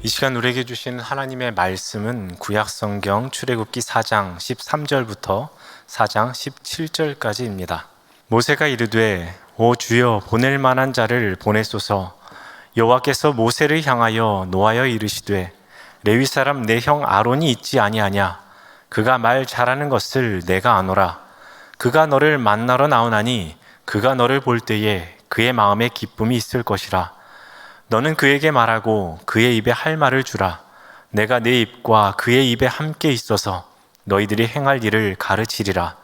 이 시간 우리에게 주신 하나님의 말씀은 구약성경 출애굽기 4장 13절부터 4장 17절까지입니다. 모세가 이르되 오 주여 보낼 만한 자를 보내소서. 여호와께서 모세를 향하여 노하여 이르시되 레위 사람 내 형 아론이 있지 아니하냐. 그가 말 잘하는 것을 내가 아노라. 그가 너를 만나러 나오나니 그가 너를 볼 때에 그의 마음에 기쁨이 있을 것이라. 너는 그에게 말하고 그의 입에 할 말을 주라. 내가 내 입과 그의 입에 함께 있어서 너희들이 행할 일을 가르치리라.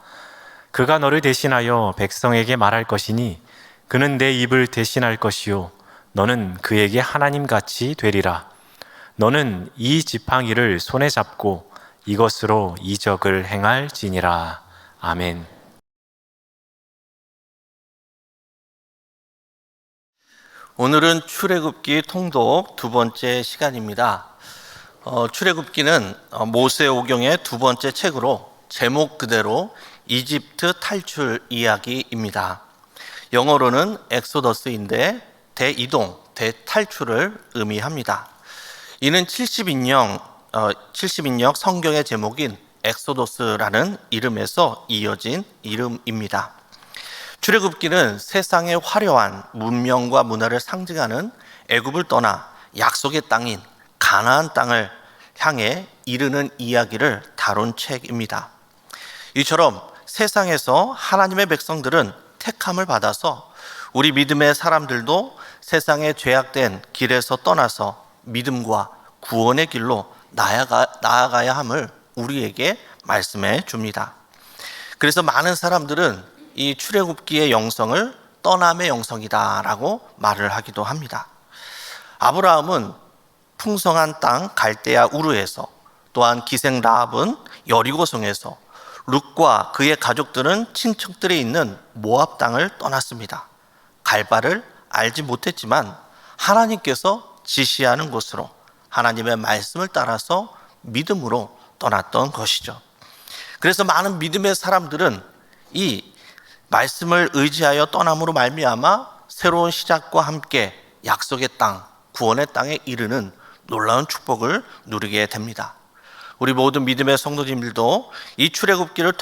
그가 너를 대신하여 백성에게 말할 것이니 그는 내 입을 대신할 것이요 너는 그에게 하나님같이 되리라. 너는 이 지팡이를 손에 잡고 이것으로 이적을 행할지니라. 아멘. 오늘은 출애굽기 통독 두 번째 시간입니다. 출애굽기는 모세오경의 두 번째 책으로 제목 그대로 이집트 탈출 이야기입니다. 영어로는 엑소더스인데 대이동, 대탈출을 의미합니다. 이는 70인역 성경의 제목인 엑소더스라는 이름에서 이어진 이름입니다. 출애굽기는 세상의 화려한 문명과 문화를 상징하는 애굽을 떠나 약속의 땅인 가나안 땅을 향해 이르는 이야기를 다룬 책입니다. 이처럼 세상에서 하나님의 백성들은 택함을 받아서 우리 믿음의 사람들도 세상의 죄악된 길에서 떠나서 믿음과 구원의 길로 나아가야 함을 우리에게 말씀해 줍니다. 그래서 많은 사람들은 이 출애굽기의 영성을 떠남의 영성이다라고 말을 하기도 합니다. 아브라함은 풍성한 땅 갈대아 우르에서, 또한 기생 라합은 여리고성에서, 룻과 그의 가족들은 친척들이 있는 모압 땅을 떠났습니다. 갈 바를 알지 못했지만 하나님께서 지시하는 곳으로 하나님의 말씀을 따라서 믿음으로 떠났던 것이죠. 그래서 많은 믿음의 사람들은 이 말씀을 의지하여 떠남으로 말미암아 새로운 시작과 함께 약속의 땅, 구원의 땅에 이르는 놀라운 축복을 누리게 됩니다. 우리 모든 믿음의 성도님들도 이 출애굽기를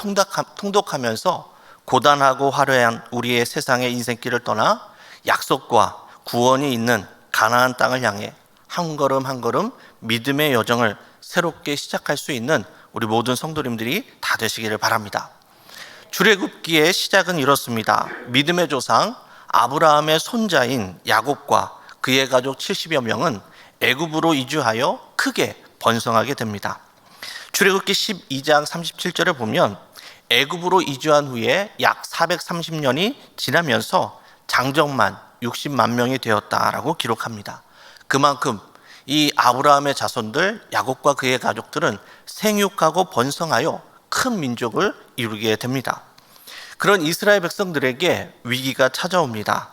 통독하면서 고단하고 화려한 우리의 세상의 인생길을 떠나 약속과 구원이 있는 가나안 땅을 향해 한 걸음 한 걸음 믿음의 여정을 새롭게 시작할 수 있는 우리 모든 성도님들이 다 되시기를 바랍니다. 출애굽기의 시작은 이렇습니다. 믿음의 조상 아브라함의 손자인 야곱과 그의 가족 70여 명은 애굽으로 이주하여 크게 번성하게 됩니다. 출애굽기 12장 37절에 보면 애굽으로 이주한 후에 약 430년이 지나면서 장정만 60만 명이 되었다라고 기록합니다. 그만큼 이 아브라함의 자손들 야곱과 그의 가족들은 생육하고 번성하여 큰 민족을 이루게 됩니다. 그런 이스라엘 백성들에게 위기가 찾아옵니다.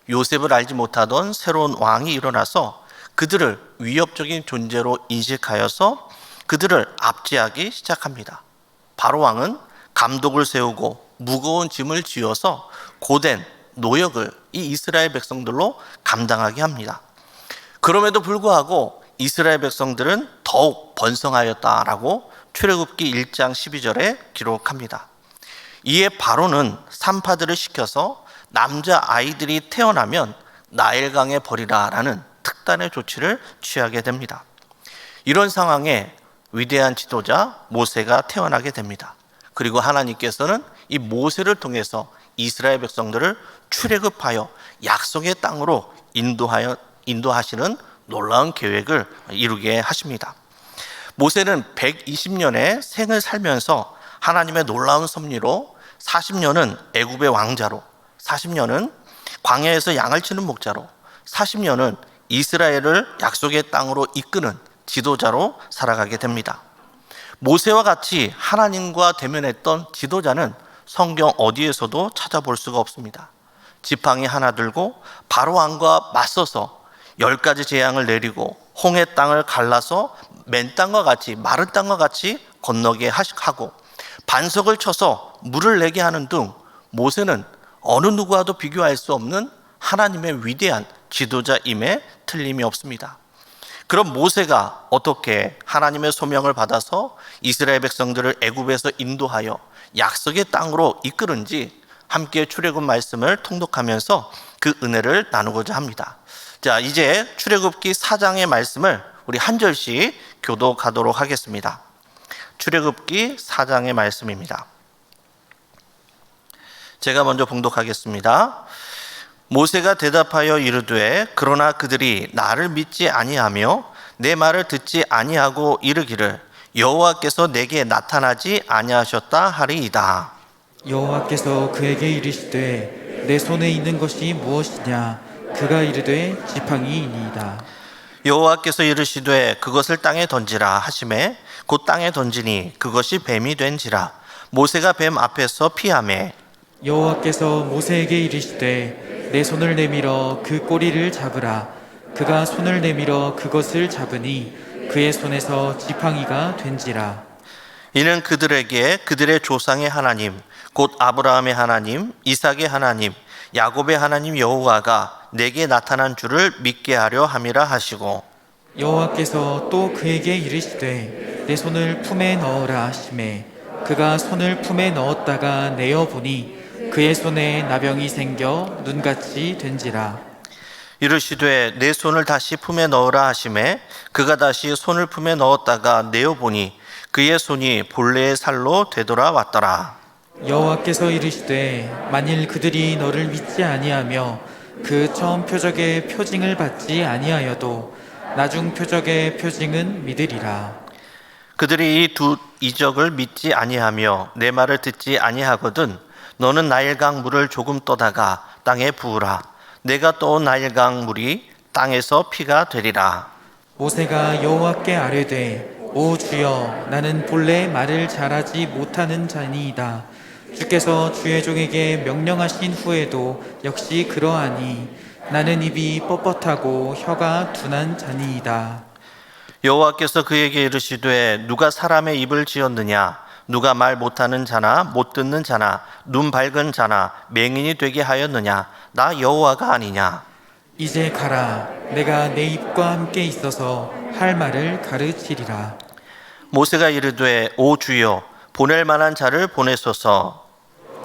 요셉을 알지 못하던 새로운 왕이 일어나서 그들을 위협적인 존재로 인식하여서 그들을 압제하기 시작합니다. 바로 왕은 감독을 세우고 무거운 짐을 쥐어서 고된 노역을 이 이스라엘 백성들로 감당하게 합니다. 그럼에도 불구하고 이스라엘 백성들은 더욱 번성하였다라고 출애굽기 1장 12절에 기록합니다. 이에 바로는 산파들을 시켜서 남자 아이들이 태어나면 나일강에 버리라라는 특단의 조치를 취하게 됩니다. 이런 상황에 위대한 지도자 모세가 태어나게 됩니다. 그리고 하나님께서는 이 모세를 통해서 이스라엘 백성들을 출애굽하여 약속의 땅으로 인도하시는 놀라운 계획을 이루게 하십니다. 모세는 120년의 생을 살면서 하나님의 놀라운 섭리로 40년은 애굽의 왕자로, 40년은 광야에서 양을 치는 목자로, 40년은 이스라엘을 약속의 땅으로 이끄는 지도자로 살아가게 됩니다. 모세와 같이 하나님과 대면했던 지도자는 성경 어디에서도 찾아볼 수가 없습니다. 지팡이 하나 들고 바로 왕과 맞서서 10가지 재앙을 내리고 홍해 땅을 갈라서 맨 땅과 같이, 마른 땅과 같이 건너게 하고 반석을 쳐서 물을 내게 하는 등 모세는 어느 누구와도 비교할 수 없는 하나님의 위대한 지도자임에 틀림이 없습니다. 그럼 모세가 어떻게 하나님의 소명을 받아서 이스라엘 백성들을 애굽에서 인도하여 약속의 땅으로 이끄는지 함께 출애굽 말씀을 통독하면서 그 은혜를 나누고자 합니다. 자, 이제 출애굽기 4장의 말씀을 우리 한 절씩 교독하도록 하겠습니다. 출애굽기 4장의 말씀입니다. 제가 먼저 봉독하겠습니다. 모세가 대답하여 이르되 그러나 그들이 나를 믿지 아니하며 내 말을 듣지 아니하고 이르기를 여호와께서 내게 나타나지 아니하셨다 하리이다. 여호와께서 그에게 이르시되 내 손에 있는 것이 무엇이냐? 그가 이르되 지팡이이니이다. 여호와께서 이르시되 그것을 땅에 던지라 하시매 곧 땅에 던지니 그것이 뱀이 된지라. 모세가 뱀 앞에서 피하매 여호와께서 모세에게 이르시되 내 손을 내밀어 그 꼬리를 잡으라. 그가 손을 내밀어 그것을 잡으니 그의 손에서 지팡이가 된지라. 이는 그들에게 그들의 조상의 하나님 곧 아브라함의 하나님 이삭의 하나님 야곱의 하나님 여호와가 내게 나타난 줄을 믿게 하려 함이라 하시고 여호와께서 또 그에게 이르시되 내 손을 품에 넣으라 하시매 그가 손을 품에 넣었다가 내어 보니 그의 손에 나병이 생겨 눈같이 된지라. 이르시되 내 손을 다시 품에 넣으라 하시매 그가 다시 손을 품에 넣었다가 내어 보니 그의 손이 본래의 살로 되돌아왔더라. 여호와께서 이르시되 만일 그들이 너를 믿지 아니하며 그 처음 표적의 표징을 받지 아니하여도 나중 표적의 표징은 믿으리라. 그들이 이 두 이적을 믿지 아니하며 내 말을 듣지 아니하거든 너는 나일강 물을 조금 떠다가 땅에 부으라. 내가 떠온 나일강 물이 땅에서 피가 되리라. 모세가 여호와께 아뢰되 오 주여 나는 본래 말을 잘하지 못하는 자니이다. 주께서 주의 종에게 명령하신 후에도 역시 그러하니 나는 입이 뻣뻣하고 혀가 둔한 자니이다. 여호와께서 그에게 이르시되 누가 사람의 입을 지었느냐? 누가 말 못하는 자나 못 듣는 자나 눈 밝은 자나 맹인이 되게 하였느냐? 나 여호와가 아니냐? 이제 가라. 내가 내 입과 함께 있어서 할 말을 가르치리라. 모세가 이르되 오 주여 보낼 만한 자를 보내소서.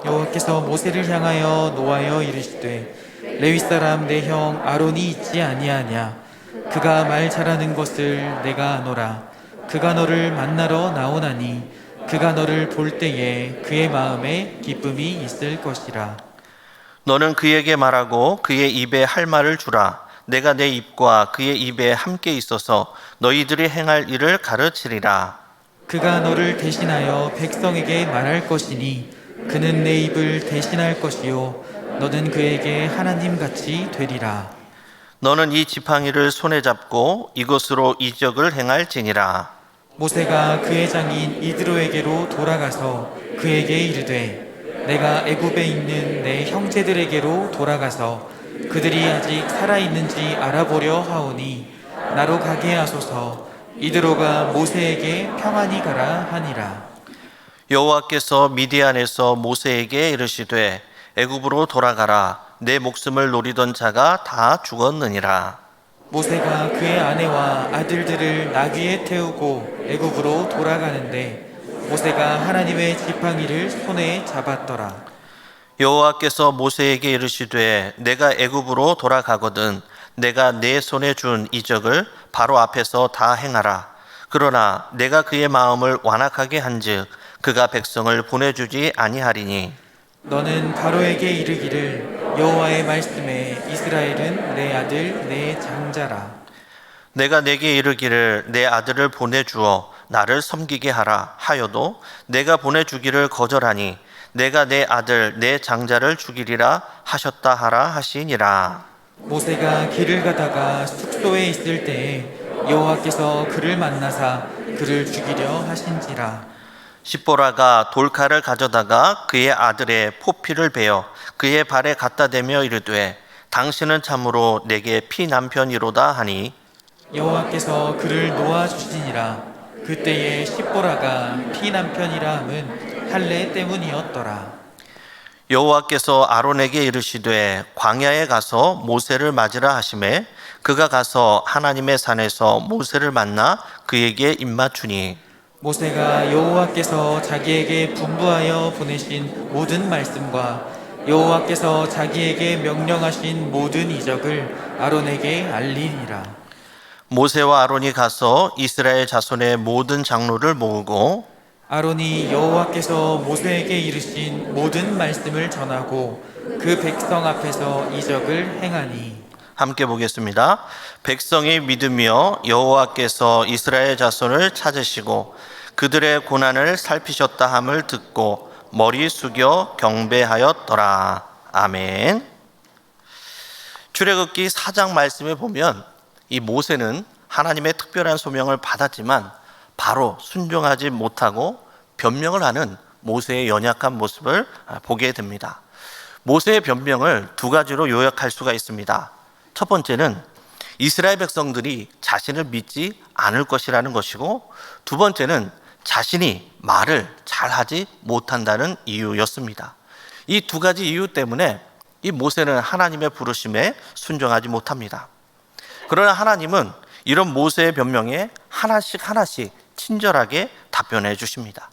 여호와께서 모세를 향하여 노하여 이르시되 레위 사람 내 형 아론이 있지 아니하냐? 그가 말 잘하는 것을 내가 아노라. 그가 너를 만나러 나오나니 그가 너를 볼 때에 그의 마음에 기쁨이 있을 것이라. 너는 그에게 말하고 그의 입에 할 말을 주라. 내가 내 입과 그의 입에 함께 있어서 너희들이 행할 일을 가르치리라. 그가 너를 대신하여 백성에게 말할 것이니 그는 내 입을 대신할 것이요 너는 그에게 하나님같이 되리라. 너는 이 지팡이를 손에 잡고 이것으로 이적을 행할지니라. 모세가 그의 장인 이드로에게로 돌아가서 그에게 이르되 내가 애굽에 있는 내 형제들에게로 돌아가서 그들이 아직 살아있는지 알아보려 하오니 나로 가게 하소서. 이드로가 모세에게 평안히 가라 하니라. 여호와께서 미디안에서 모세에게 이르시되 애굽으로 돌아가라. 내 목숨을 노리던 자가 다 죽었느니라. 모세가 그의 아내와 아들들을 나귀에 태우고 애굽으로 돌아가는데 모세가 하나님의 지팡이를 손에 잡았더라. 여호와께서 모세에게 이르시되 내가 애굽으로 돌아가거든 내가 내 손에 준 이적을 바로 앞에서 다 행하라. 그러나 내가 그의 마음을 완악하게 한즉 그가 백성을 보내주지 아니하리니 너는 바로에게 이르기를 여호와의 말씀에 이스라엘은 내 아들 내 장자라. 내가 내게 이르기를 내 아들을 보내주어 나를 섬기게 하라 하여도 내가 보내주기를 거절하니 내가 내 아들 내 장자를 죽이리라 하셨다 하라 하시니라. 모세가 길을 가다가 숙소에 있을 때에 여호와께서 그를 만나사 그를 죽이려 하신지라. 십보라가 돌칼을 가져다가 그의 아들의 포피를 베어 그의 발에 갖다 대며 이르되 당신은 참으로 내게 피남편이로다 하니 여호와께서 그를 놓아주시니라. 그때에 십보라가 피남편이라 함은 할례 때문이었더라. 여호와께서 아론에게 이르시되 광야에 가서 모세를 맞으라 하시매 그가 가서 하나님의 산에서 모세를 만나 그에게 입맞추니 모세가 여호와께서 자기에게 분부하여 보내신 모든 말씀과 여호와께서 자기에게 명령하신 모든 이적을 아론에게 알리니라. 모세와 아론이 가서 이스라엘 자손의 모든 장로를 모으고 아론이 여호와께서 모세에게 이르신 모든 말씀을 전하고 그 백성 앞에서 이적을 행하니. 함께 보겠습니다. 백성이 믿으며 여호와께서 이스라엘 자손을 찾으시고 그들의 고난을 살피셨다 함을 듣고 머리 숙여 경배하였더라. 아멘. 출애굽기 4장 말씀에 보면 이 모세는 하나님의 특별한 소명을 받았지만 바로 순종하지 못하고 변명을 하는 모세의 연약한 모습을 보게 됩니다. 모세의 변명을 두 가지로 요약할 수가 있습니다. 첫 번째는 이스라엘 백성들이 자신을 믿지 않을 것이라는 것이고, 두 번째는 자신이 말을 잘하지 못한다는 이유였습니다. 이 두 가지 이유 때문에 이 모세는 하나님의 부르심에 순종하지 못합니다. 그러나 하나님은 이런 모세의 변명에 하나씩 친절하게 답변해 주십니다.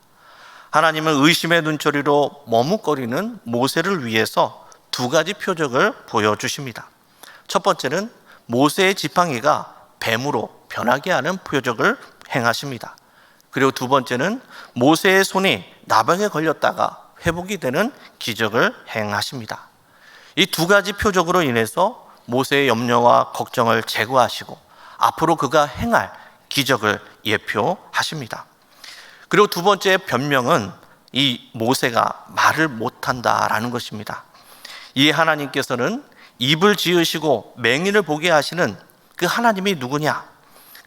하나님은 의심의 눈초리로 머뭇거리는 모세를 위해서 두 가지 표적을 보여주십니다. 첫 번째는 모세의 지팡이가 뱀으로 변하게 하는 표적을 행하십니다. 그리고 두 번째는 모세의 손이 나병에 걸렸다가 회복이 되는 기적을 행하십니다. 이 두 가지 표적으로 인해서 모세의 염려와 걱정을 제거하시고 앞으로 그가 행할 기적을 예표하십니다. 그리고 두 번째 변명은 이 모세가 말을 못한다라는 것입니다. 이 하나님께서는 입을 지으시고 맹인을 보게 하시는 그 하나님이 누구냐?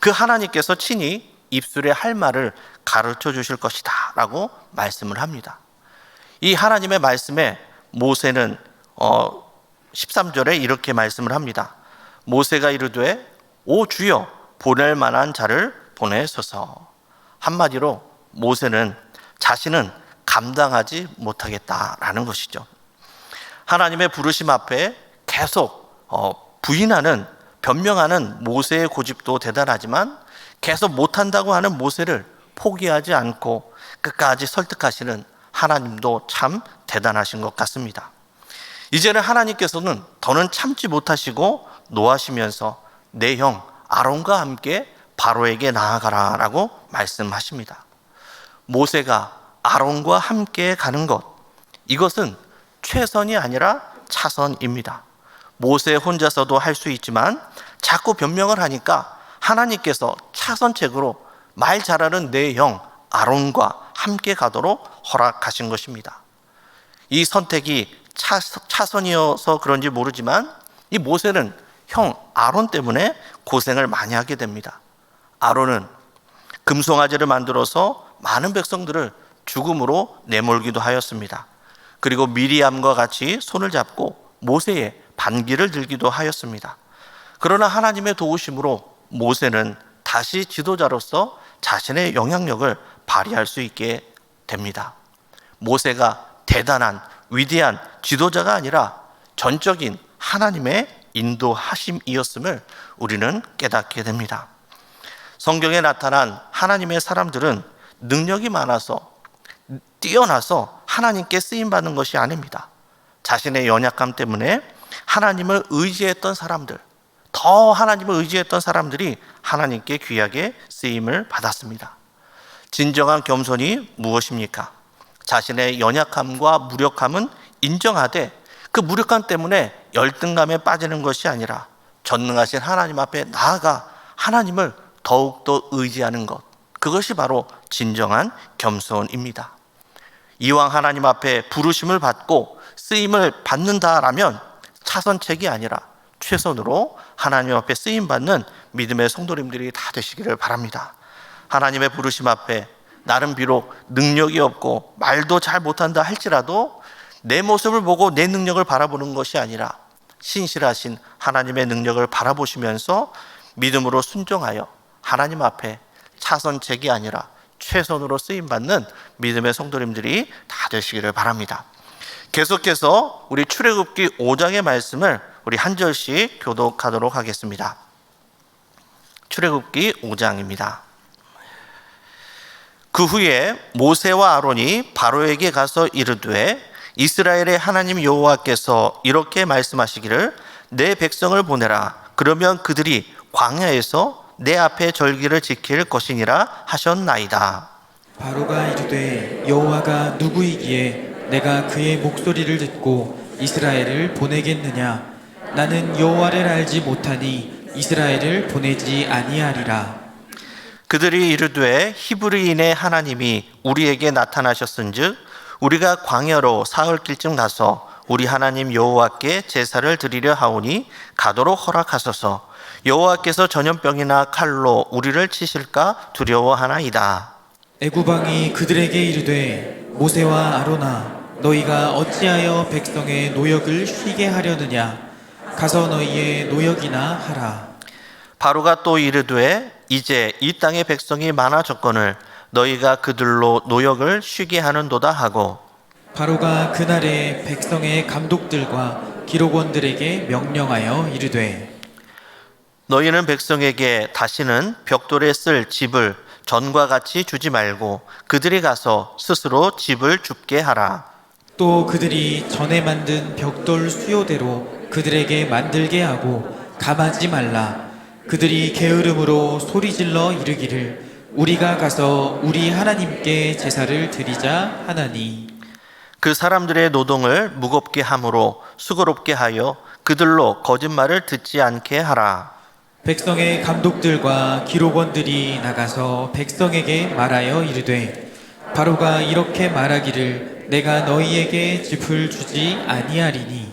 그 하나님께서 친히 입술에 할 말을 가르쳐 주실 것이다 라고 말씀을 합니다. 이 하나님의 말씀에 모세는 13절에 이렇게 말씀을 합니다. 모세가 이르되 오 주여 보낼 만한 자를 보내소서. 한마디로 모세는 자신은 감당하지 못하겠다라는 것이죠. 하나님의 부르심 앞에 계속 부인하는, 변명하는 모세의 고집도 대단하지만 계속 못한다고 하는 모세를 포기하지 않고 끝까지 설득하시는 하나님도 참 대단하신 것 같습니다. 이제는 하나님께서는 더는 참지 못하시고 노하시면서 내 형 아론과 함께 바로에게 나아가라 라고 말씀하십니다. 모세가 아론과 함께 가는 것, 이것은 최선이 아니라 차선입니다. 모세 혼자서도 할 수 있지만 자꾸 변명을 하니까 하나님께서 차선책으로 말 잘하는 내 형 아론과 함께 가도록 허락하신 것입니다. 이 선택이 차선이어서 그런지 모르지만 이 모세는 형 아론 때문에 고생을 많이 하게 됩니다. 아론은 금송아지를 만들어서 많은 백성들을 죽음으로 내몰기도 하였습니다. 그리고 미리암과 같이 손을 잡고 모세의 반기를 들기도 하였습니다. 그러나 하나님의 도우심으로 모세는 다시 지도자로서 자신의 영향력을 발휘할 수 있게 됩니다. 모세가 대단한 위대한 지도자가 아니라 전적인 하나님의 인도하심이었음을 우리는 깨닫게 됩니다. 성경에 나타난 하나님의 사람들은 능력이 많아서 뛰어나서 하나님께 쓰임받는 것이 아닙니다. 자신의 연약함 때문에 하나님을 의지했던 사람들, 더 하나님을 의지했던 사람들이 하나님께 귀하게 쓰임을 받았습니다. 진정한 겸손이 무엇입니까? 자신의 연약함과 무력함은 인정하되 그 무력함 때문에 열등감에 빠지는 것이 아니라 전능하신 하나님 앞에 나아가 하나님을 더욱더 의지하는 것, 그것이 바로 진정한 겸손입니다. 이왕 하나님 앞에 부르심을 받고 쓰임을 받는다라면 차선책이 아니라 최선으로 하나님 앞에 쓰임받는 믿음의 성도님들이 다 되시기를 바랍니다. 하나님의 부르심 앞에 나름 비록 능력이 없고 말도 잘 못한다 할지라도 내 모습을 보고 내 능력을 바라보는 것이 아니라 신실하신 하나님의 능력을 바라보시면서 믿음으로 순종하여 하나님 앞에 차선책이 아니라 최선으로 쓰임받는 믿음의 성도님들이 다 되시기를 바랍니다. 계속해서 우리 출애굽기 5장의 말씀을 우리 한 절씩 교독하도록 하겠습니다. 출애굽기 5장입니다. 그 후에 모세와 아론이 바로에게 가서 이르되 이스라엘의 하나님 여호와께서 이렇게 말씀하시기를 내 백성을 보내라. 그러면 그들이 광야에서 내 앞에 절기를 지킬 것이니라 하셨나이다. 바로가 이르되 여호와가 누구이기에 내가 그의 목소리를 듣고 이스라엘을 보내겠느냐? 나는 여호와를 알지 못하니 이스라엘을 보내지 아니하리라. 그들이 이르되 히브리인의 하나님이 우리에게 나타나셨은즉 우리가 광야로 사흘길쯤 가서 우리 하나님 여호와께 제사를 드리려 하오니 가도록 허락하소서. 여호와께서 전염병이나 칼로 우리를 치실까 두려워하나이다. 애굽왕이 그들에게 이르되 모세와 아론아 너희가 어찌하여 백성의 노역을 쉬게 하려느냐? 가서 너희의 노역이나 하라. 바로가 또 이르되 이제 이 땅의 백성이 많아졌거늘 너희가 그들로 노역을 쉬게 하는도다 하고 바로가 그날에 백성의 감독들과 기록원들에게 명령하여 이르되 너희는 백성에게 다시는 벽돌에 쓸 집을 전과 같이 주지 말고 그들이 가서 스스로 집을 줍게 하라. 또 그들이 전에 만든 벽돌 수요대로 그들에게 만들게 하고 감하지 말라. 그들이 게으름으로 소리질러 이르기를 우리가 가서 우리 하나님께 제사를 드리자 하나니 그 사람들의 노동을 무겁게 함으로 수고롭게 하여 그들로 거짓말을 듣지 않게 하라. 백성의 감독들과 기록원들이 나가서 백성에게 말하여 이르되 바로가 이렇게 말하기를 내가 너희에게 집을 주지 아니하리니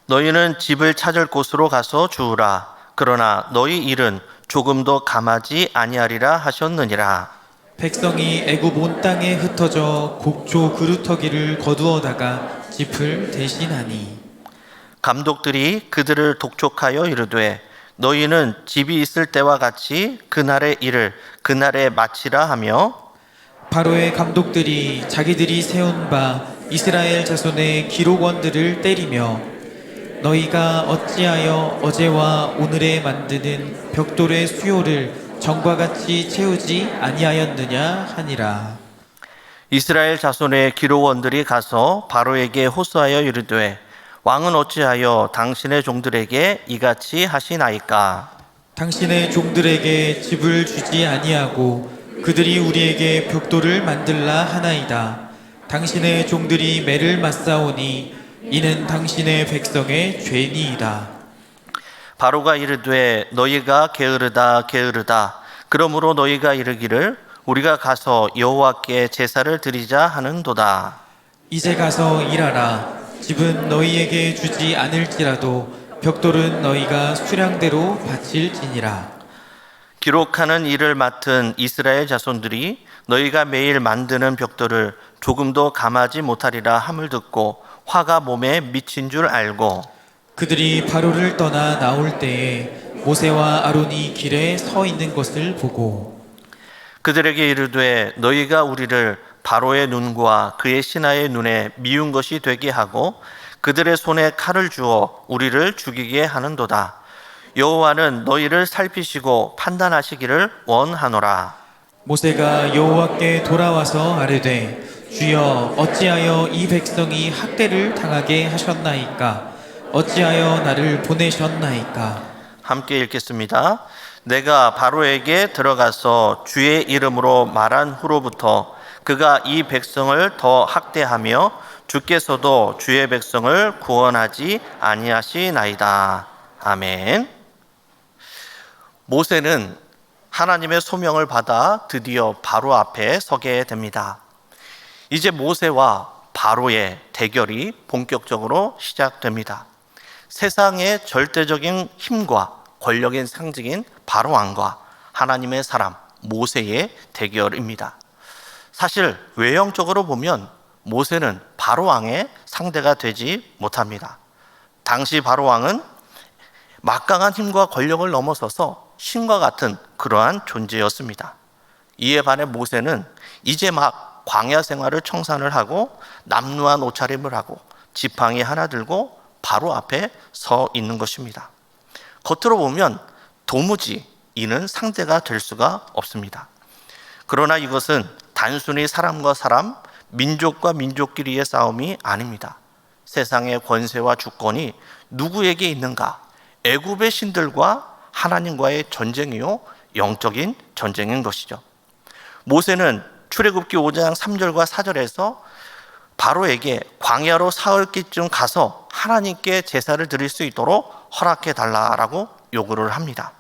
너희는 집을 찾을 곳으로 가서 주우라. 그러나 너희 일은 조금도 감하지 아니하리라 하셨느니라. 백성이 애굽 온 땅에 흩어져 곡조 그루터기를 거두어다가 집을 대신하니 감독들이 그들을 독촉하여 이르되 너희는 집이 있을 때와 같이 그날의 일을 그날에 마치라 하며 바로의 감독들이 자기들이 세운 바 이스라엘 자손의 기록원들을 때리며 너희가 어찌하여 어제와 오늘에 만드는 벽돌의 수요를 전과 같이 채우지 아니하였느냐 하니라. 이스라엘 자손의 기록원들이 가서 바로에게 호소하여 이르되 왕은 어찌하여 당신의 종들에게 이같이 하시나이까? 당신의 종들에게 집을 주지 아니하고 그들이 우리에게 벽돌을 만들라 하나이다. 당신의 종들이 매를 맞사오니 이는 당신의 백성의 죄니이다. 바로가 이르되 너희가 게으르다 게으르다. 그러므로 너희가 이르기를 우리가 가서 여호와께 제사를 드리자 하는도다. 이제 가서 일하라. 집은 너희에게 주지 않을지라도 벽돌은 너희가 수량대로 바칠지니라. 기록하는 일을 맡은 이스라엘 자손들이 너희가 매일 만드는 벽돌을 조금도 감하지 못하리라 함을 듣고 화가 몸에 미친 줄 알고 그들이 바로를 떠나 나올 때에 모세와 아론이 길에 서 있는 것을 보고 그들에게 이르되 너희가 우리를 바로의 눈과 그의 신하의 눈에 미운 것이 되게 하고 그들의 손에 칼을 주어 우리를 죽이게 하는도다. 여호와는 너희를 살피시고 판단하시기를 원하노라. 모세가 여호와께 돌아와서 아뢰되 주여 어찌하여 이 백성이 학대를 당하게 하셨나이까? 어찌하여 나를 보내셨나이까? 함께 읽겠습니다. 내가 바로에게 들어가서 주의 이름으로 말한 후로부터 그가 이 백성을 더 학대하며 주께서도 주의 백성을 구원하지 아니하시나이다. 아멘. 모세는 하나님의 소명을 받아 드디어 바로 앞에 서게 됩니다. 이제 모세와 바로의 대결이 본격적으로 시작됩니다. 세상의 절대적인 힘과 권력의 상징인 바로 왕과 하나님의 사람 모세의 대결입니다. 사실 외형적으로 보면 모세는 바로 왕의 상대가 되지 못합니다. 당시 바로 왕은 막강한 힘과 권력을 넘어서서 신과 같은 그러한 존재였습니다. 이에 반해 모세는 이제 막 광야 생활을 청산을 하고 남루한 옷차림을 하고 지팡이 하나 들고 바로 앞에 서 있는 것입니다. 겉으로 보면 도무지 이는 상대가 될 수가 없습니다. 그러나 이것은 단순히 사람과 사람, 민족과 민족끼리의 싸움이 아닙니다. 세상의 권세와 주권이 누구에게 있는가? 애굽의 신들과 하나님과의 전쟁이요, 영적인 전쟁인 것이죠. 모세는 출애굽기 5장 3절과 4절에서 바로에게 광야로 사흘기쯤 가서 하나님께 제사를 드릴 수 있도록 허락해 달라라고 요구를 합니다.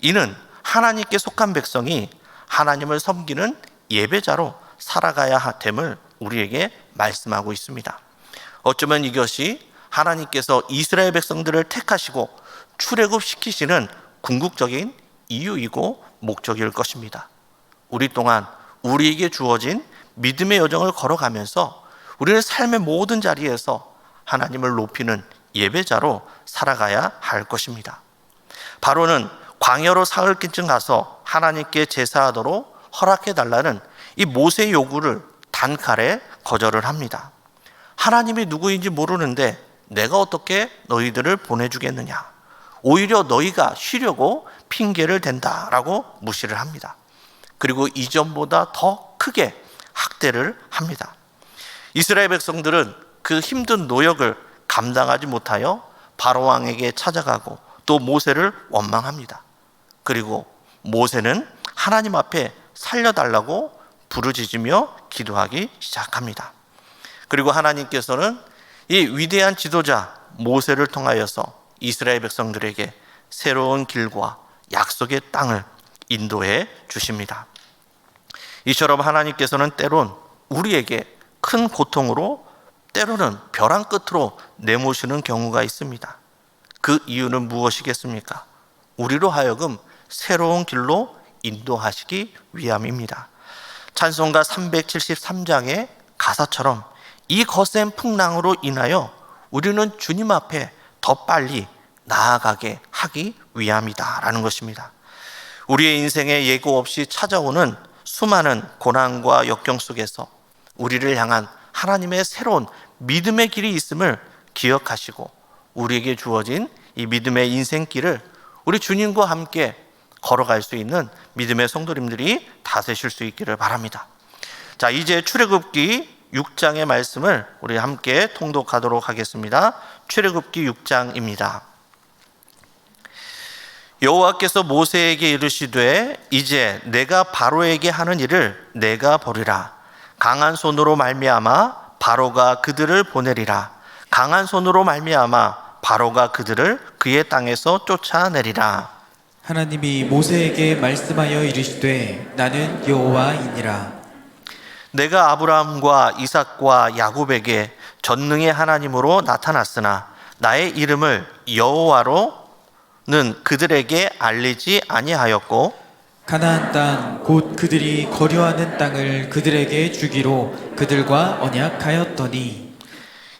이는 하나님께 속한 백성이 하나님을 섬기는 예배자로 살아가야 됨을 우리에게 말씀하고 있습니다. 어쩌면 이것이 하나님께서 이스라엘 백성들을 택하시고 출애굽시키시는 궁극적인 이유이고 목적일 것입니다. 우리 또한 우리에게 주어진 믿음의 여정을 걸어가면서 우리는 삶의 모든 자리에서 하나님을 높이는 예배자로 살아가야 할 것입니다. 바로는 광야로 사흘기쯤 가서 하나님께 제사하도록 허락해달라는 이 모세의 요구를 단칼에 거절을 합니다. 하나님이 누구인지 모르는데 내가 어떻게 너희들을 보내주겠느냐, 오히려 너희가 쉬려고 핑계를 댄다라고 무시를 합니다. 그리고 이전보다 더 크게 학대를 합니다. 이스라엘 백성들은 그 힘든 노역을 감당하지 못하여 바로 왕에게 찾아가고 또 모세를 원망합니다. 그리고 모세는 하나님 앞에 살려달라고 부르짖으며 기도하기 시작합니다. 그리고 하나님께서는 이 위대한 지도자 모세를 통하여서 이스라엘 백성들에게 새로운 길과 약속의 땅을 인도해 주십니다. 이처럼 하나님께서는 때론 우리에게 큰 고통으로, 때로는 벼랑 끝으로 내모시는 경우가 있습니다. 그 이유는 무엇이겠습니까? 우리로 하여금 새로운 길로 인도하시기 위함입니다. 찬송가 373장의 가사처럼 이 거센 풍랑으로 인하여 우리는 주님 앞에 더 빨리 나아가게 하기 위함이다 라는 것입니다. 우리의 인생에 예고 없이 찾아오는 수많은 고난과 역경 속에서 우리를 향한 하나님의 새로운 믿음의 길이 있음을 기억하시고 우리에게 주어진 이 믿음의 인생길을 우리 주님과 함께 걸어갈 수 있는 믿음의 성도님들이 다 되실 수 있기를 바랍니다. 자, 이제 출애굽기 6장의 말씀을 우리 함께 통독하도록 하겠습니다. 출애굽기 6장입니다. 여호와께서 모세에게 이르시되 이제 내가 바로에게 하는 일을 내가 보리라. 강한 손으로 말미암아 바로가 그들을 보내리라. 강한 손으로 말미암아 바로가 그들을 그의 땅에서 쫓아내리라. 하나님이 모세에게 말씀하여 이르시되 나는 여호와이니라. 내가 아브라함과 이삭과 야곱에게 전능의 하나님으로 나타났으나 나의 이름을 여호와로는 그들에게 알리지 아니하였고 가나안 땅 곧 그들이 거류하는 땅을 그들에게 주기로 그들과 언약하였더니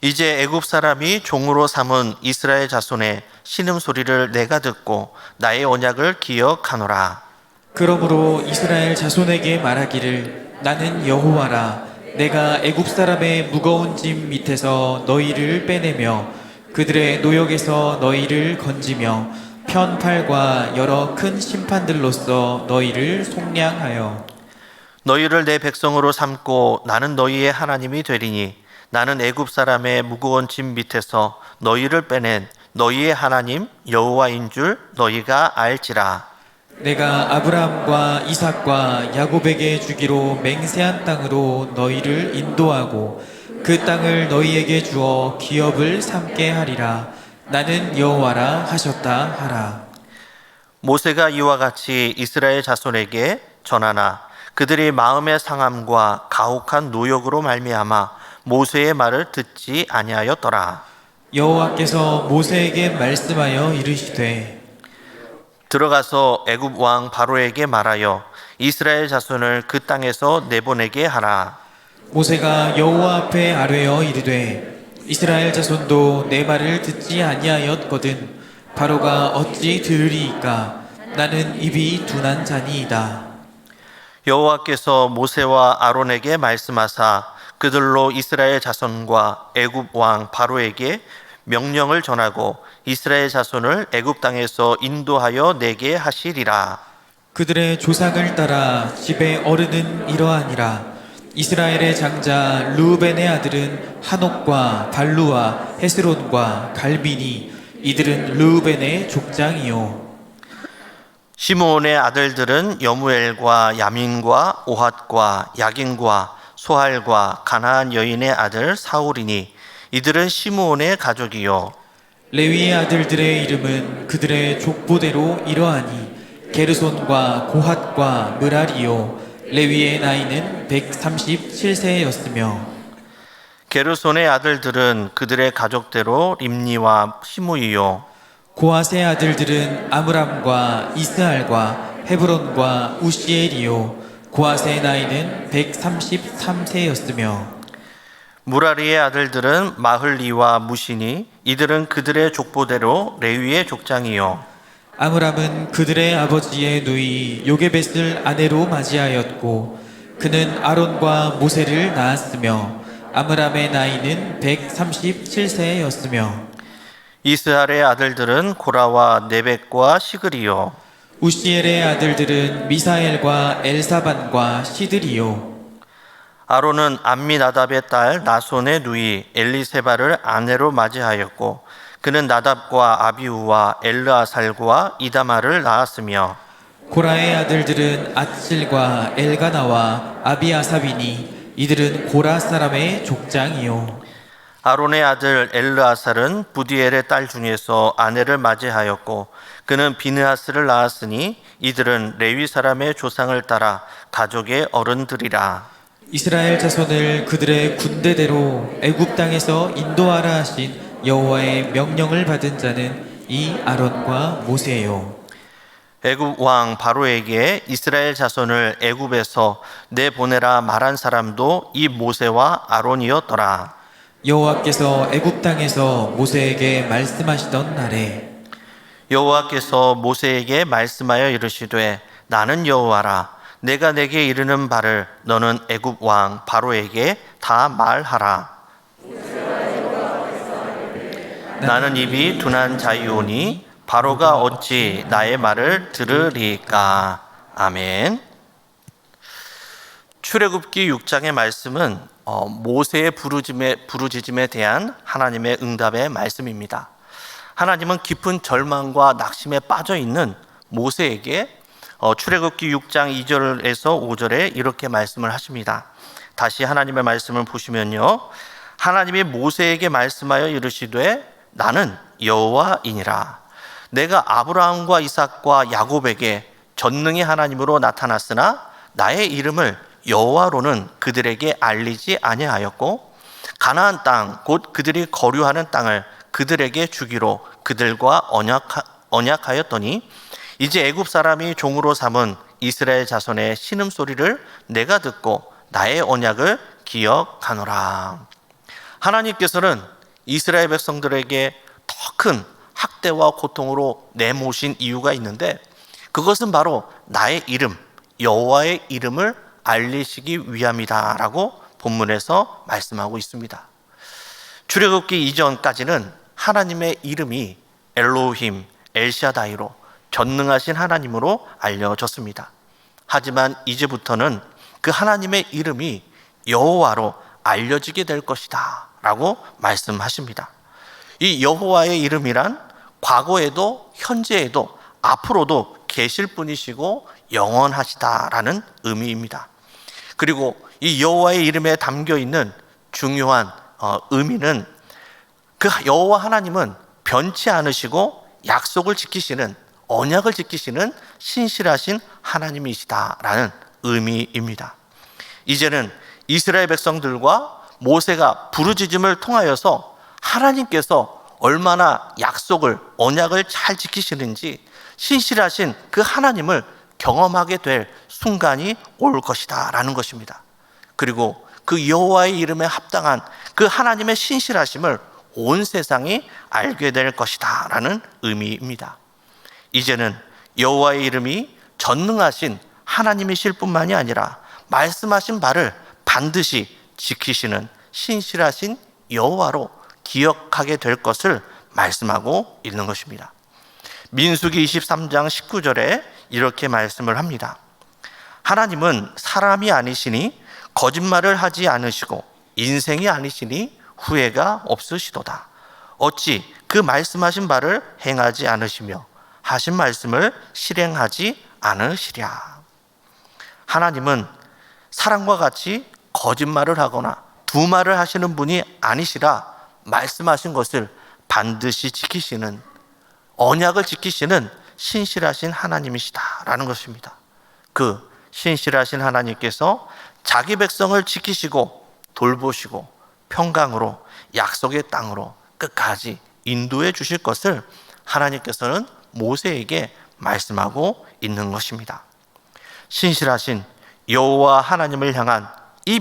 이제 애굽 사람이 종으로 삼은 이스라엘 자손의 신음소리를 내가 듣고 나의 언약을 기억하노라. 그러므로 이스라엘 자손에게 말하기를 나는 여호와라. 내가 애굽 사람의 무거운 짐 밑에서 너희를 빼내며 그들의 노역에서 너희를 건지며 편팔과 여러 큰 심판들로서 너희를 속량하여 너희를 내 백성으로 삼고 나는 너희의 하나님이 되리니 나는 애굽 사람의 무거운 짐 밑에서 너희를 빼낸 너희의 하나님 여호와인 줄 너희가 알지라. 내가 아브라함과 이삭과 야곱에게 주기로 맹세한 땅으로 너희를 인도하고 그 땅을 너희에게 주어 기업을 삼게 하리라. 나는 여호와라 하셨다 하라. 모세가 이와 같이 이스라엘 자손에게 전하나 그들이 마음의 상함과 가혹한 노역으로 말미암아 모세의 말을 듣지 아니하였더라. 여호와께서 모세에게 말씀하여 이르시되 들어가서 애굽 왕 바로에게 말하여 이스라엘 자손을 그 땅에서 내보내게 하라. 모세가 여호와 앞에 아뢰어 이르되 이스라엘 자손도 내 말을 듣지 아니하였거든 바로가 어찌 들으리이까. 나는 입이 둔한 자니이다. 여호와께서 모세와 아론에게 말씀하사 그들로 이스라엘 자손과 애굽 왕 바로에게 명령을 전하고 이스라엘 자손을 애굽 땅에서 인도하여 내게 하시리라. 그들의 조상을 따라 집의 어른은 이러하니라. 이스라엘의 장자 르우벤의 아들은 한옥과 발루와 헤스론과 갈비니 이들은 르우벤의 족장이요. 시므온의 아들들은 여무엘과 야민과 오핫과 야긴과 소할과 가나안 여인의 아들 사울이니 이들은 시므온의 가족이요. 레위의 아들들의 이름은 그들의 족보대로 이러하니 게르손과 고핫과 므라리요. 레위의 나이는 137세였으며 게르손의 아들들은 그들의 가족대로 림니와 시므이요. 고핫의 아들들은 아므람과 이스알과 헤브론과 우시엘이요. 고핫의 나이는 133세였으며 무라리의 아들들은 마흘리와 무시니 이들은 그들의 족보대로 레위의 족장이요. 아므람은 그들의 아버지의 누이 요게벳을 아내로 맞이하였고 그는 아론과 모세를 낳았으며 아므람의 나이는 137세였으며 이스할의 아들들은 고라와 네벡과 시그리요. 우시엘의 아들들은 미사엘과 엘사반과 시드리요. 아론은 암미나답의 딸 나손의 누이 엘리세바를 아내로 맞이하였고 그는 나답과 아비우와 엘르아살과 이다마를 낳았으며 고라의 아들들은 아칠과 엘가나와 아비아사비니 이들은 고라 사람의 족장이요. 아론의 아들 엘르아살은 부디엘의 딸 중에서 아내를 맞이하였고 그는 비느하스를 낳았으니 이들은 레위 사람의 조상을 따라 가족의 어른들이라. 이스라엘 자손을 그들의 군대대로 애굽 땅에서 인도하라 하신 여호와의 명령을 받은 자는 이 아론과 모세요. 애굽 왕 바로에게 이스라엘 자손을 애굽에서 내보내라 말한 사람도 이 모세와 아론이었더라. 여호와께서 애굽 땅에서 모세에게 말씀하시던 날에 여호와께서 모세에게 말씀하여 이르시되 나는 여호와라. 내가 내게 이르는 바를 너는 애굽 왕 바로에게 다 말하라. 나는 입이 둔한 자이오니 바로가 어찌 나의 말을 들으리까. 아멘. 출애굽기 6장의 말씀은 모세의 부르짖음에 대한 하나님의 응답의 말씀입니다. 하나님은 깊은 절망과 낙심에 빠져 있는 모세에게 출애굽기 6장 2절에서 5절에 이렇게 말씀을 하십니다. 다시 하나님의 말씀을 보시면요, 하나님이 모세에게 말씀하여 이르시되 나는 여호와이니라. 내가 아브라함과 이삭과 야곱에게 전능의 하나님으로 나타났으나 나의 이름을 여호와로는 그들에게 알리지 아니하였고 가나안 땅 곧 그들이 거류하는 땅을 그들에게 주기로 그들과 언약하였더니 이제 애굽 사람이 종으로 삼은 이스라엘 자손의 신음소리를 내가 듣고 나의 언약을 기억하노라. 하나님께서는 이스라엘 백성들에게 더 큰 학대와 고통으로 내모신 이유가 있는데 그것은 바로 나의 이름, 여호와의 이름을 알리시기 위함이다라고 본문에서 말씀하고 있습니다. 출애굽기 이전까지는 하나님의 이름이 엘로힘, 엘샤다이로 전능하신 하나님으로 알려졌습니다. 하지만 이제부터는 그 하나님의 이름이 여호와로 알려지게 될 것이다 라고 말씀하십니다. 이 여호와의 이름이란 과거에도 현재에도 앞으로도 계실 분이시고 영원하시다라는 의미입니다. 그리고 이 여호와의 이름에 담겨 있는 중요한 의미는 그 여호와 하나님은 변치 않으시고 약속을 지키시는, 언약을 지키시는 신실하신 하나님이시다라는 의미입니다. 이제는 이스라엘 백성들과 모세가 부르짖음을 통하여서 하나님께서 얼마나 약속을, 언약을 잘 지키시는지 신실하신 그 하나님을 경험하게 될 순간이 올 것이다 라는 것입니다. 그리고 그 여호와의 이름에 합당한 그 하나님의 신실하심을 온 세상이 알게 될 것이다 라는 의미입니다. 이제는 여호와의 이름이 전능하신 하나님이실 뿐만이 아니라 말씀하신 바를 반드시 지키시는 신실하신 여호와로 기억하게 될 것을 말씀하고 있는 것입니다. 민수기 23장 19절에 이렇게 말씀을 합니다. 하나님은 사람이 아니시니 거짓말을 하지 않으시고 인생이 아니시니 후회가 없으시도다. 어찌 그 말씀하신 바를 행하지 않으시며 하신 말씀을 실행하지 않으시랴. 하나님은 사람과 같이 거짓말을 하거나 두말을 하시는 분이 아니시라 말씀하신 것을 반드시 지키시는, 언약을 지키시는 신실하신 하나님이시다라는 것입니다. 그 신실하신 하나님께서 자기 백성을 지키시고 돌보시고 평강으로 약속의 땅으로 끝까지 인도해 주실 것을 하나님께서는 모세에게 말씀하고 있는 것입니다. 신실하신 여호와 하나님을 향한 이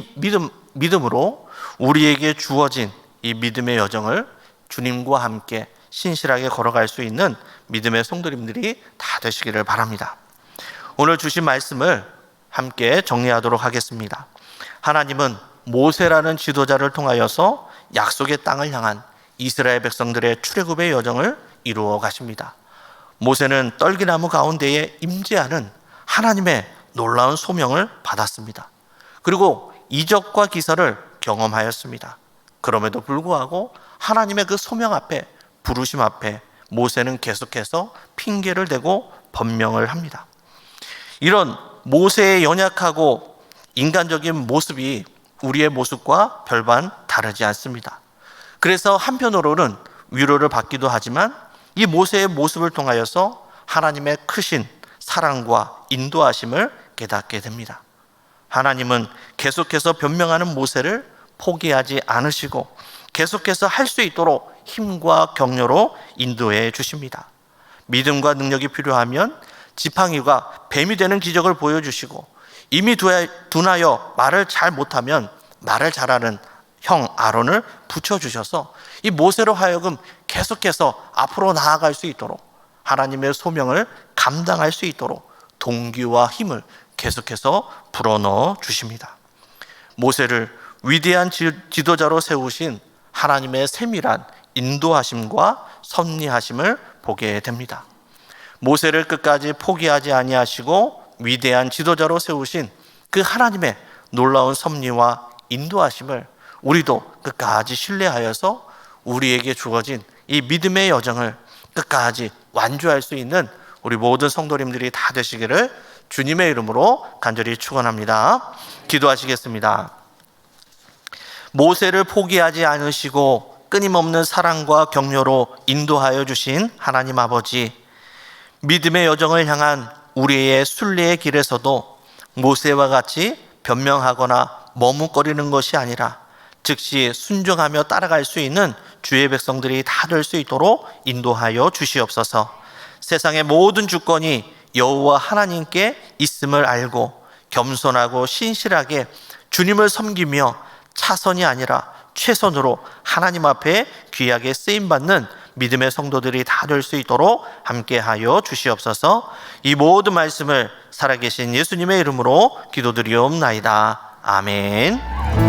믿음으로 우리에게 주어진 이 믿음의 여정을 주님과 함께 신실하게 걸어갈 수 있는 믿음의 성도님들이 다 되시기를 바랍니다. 오늘 주신 말씀을 함께 정리하도록 하겠습니다. 하나님은 모세라는 지도자를 통하여서 약속의 땅을 향한 이스라엘 백성들의 출애굽의 여정을 이루어 가십니다. 모세는 떨기나무 가운데에 임재하는 하나님의 놀라운 소명을 받았습니다. 그리고 이적과 기사를 경험하였습니다. 그럼에도 불구하고 하나님의 그 소명 앞에, 부르심 앞에 모세는 계속해서 핑계를 대고 변명을 합니다. 이런 모세의 연약하고 인간적인 모습이 우리의 모습과 별반 다르지 않습니다. 그래서 한편으로는 위로를 받기도 하지만 이 모세의 모습을 통하여서 하나님의 크신 사랑과 인도하심을 깨닫게 됩니다. 하나님은 계속해서 변명하는 모세를 포기하지 않으시고 계속해서 할 수 있도록 힘과 격려로 인도해 주십니다. 믿음과 능력이 필요하면 지팡이가 뱀이 되는 기적을 보여주시고, 이미 둔하여 말을 잘 못하면 말을 잘하는 형 아론을 붙여주셔서 이 모세로 하여금 계속해서 앞으로 나아갈 수 있도록, 하나님의 소명을 감당할 수 있도록 동기와 힘을 계속해서 불어넣어 주십니다. 모세를 위대한 지도자로 세우신 하나님의 세밀한 인도하심과 섭리하심을 보게 됩니다. 모세를 끝까지 포기하지 아니하시고 위대한 지도자로 세우신 그 하나님의 놀라운 섭리와 인도하심을 우리도 끝까지 신뢰하여서 우리에게 주어진 이 믿음의 여정을 끝까지 완주할 수 있는 우리 모든 성도님들이 다 되시기를 주님의 이름으로 간절히 축원합니다. 기도하시겠습니다. 모세를 포기하지 않으시고 끊임없는 사랑과 격려로 인도하여 주신 하나님 아버지, 믿음의 여정을 향한 우리의 순례의 길에서도 모세와 같이 변명하거나 머뭇거리는 것이 아니라 즉시 순종하며 따라갈 수 있는 주의 백성들이 다 될 수 있도록 인도하여 주시옵소서. 세상의 모든 주권이 여호와 하나님께 있음을 알고 겸손하고 신실하게 주님을 섬기며 차선이 아니라 최선으로 하나님 앞에 귀하게 쓰임받는 믿음의 성도들이 다 될 수 있도록 함께하여 주시옵소서. 이 모든 말씀을 살아계신 예수님의 이름으로 기도드리옵나이다. 아멘.